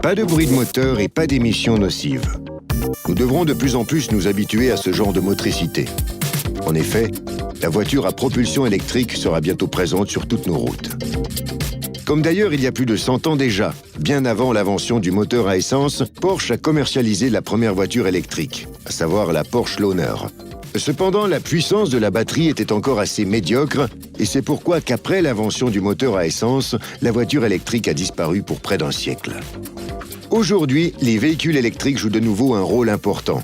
Pas de bruit de moteur et pas d'émissions nocives. Nous devrons de plus en plus nous habituer à ce genre de motricité. En effet, la voiture à propulsion électrique sera bientôt présente sur toutes nos routes. Comme d'ailleurs il y a plus de 100 ans déjà, bien avant l'invention du moteur à essence, Porsche a commercialisé la première voiture électrique, à savoir la Porsche Loner. Cependant, la puissance de la batterie était encore assez médiocre et c'est pourquoi qu'après l'invention du moteur à essence, la voiture électrique a disparu pour près d'un siècle. Aujourd'hui, les véhicules électriques jouent de nouveau un rôle important.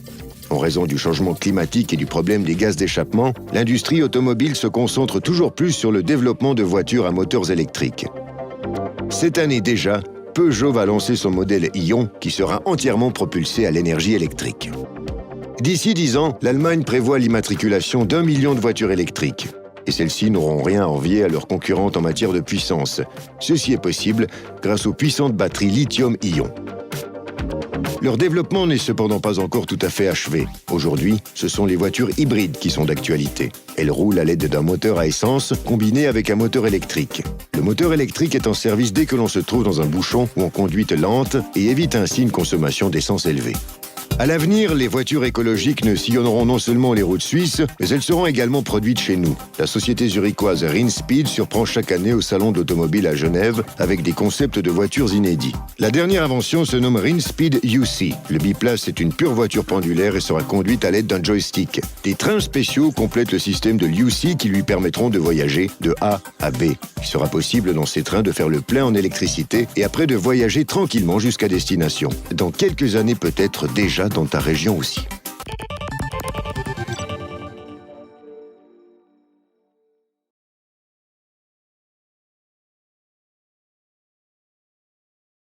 En raison du changement climatique et du problème des gaz d'échappement, l'industrie automobile se concentre toujours plus sur le développement de voitures à moteurs électriques. Cette année déjà, Peugeot va lancer son modèle Ion qui sera entièrement propulsé à l'énergie électrique. D'ici 10 ans, l'Allemagne prévoit l'immatriculation d'1 million de voitures électriques. Et celles-ci n'auront rien à envier à leurs concurrentes en matière de puissance. Ceci est possible grâce aux puissantes batteries lithium-ion. Leur développement n'est cependant pas encore tout à fait achevé. Aujourd'hui, ce sont les voitures hybrides qui sont d'actualité. Elles roulent à l'aide d'un moteur à essence combiné avec un moteur électrique. Le moteur électrique est en service dès que l'on se trouve dans un bouchon ou en conduite lente et évite ainsi une consommation d'essence élevée. À l'avenir, les voitures écologiques ne sillonneront non seulement les routes suisses, mais elles seront également produites chez nous. La société zurichoise Rinspeed surprend chaque année au salon de l'automobile à Genève avec des concepts de voitures inédits. La dernière invention se nomme Rinspeed UC. Le biplace est une pure voiture pendulaire et sera conduite à l'aide d'un joystick. Des trains spéciaux complètent le système de l'UC qui lui permettront de voyager de A à B. Il sera possible dans ces trains de faire le plein en électricité et après de voyager tranquillement jusqu'à destination. Dans quelques années peut-être déjà dans ta région aussi.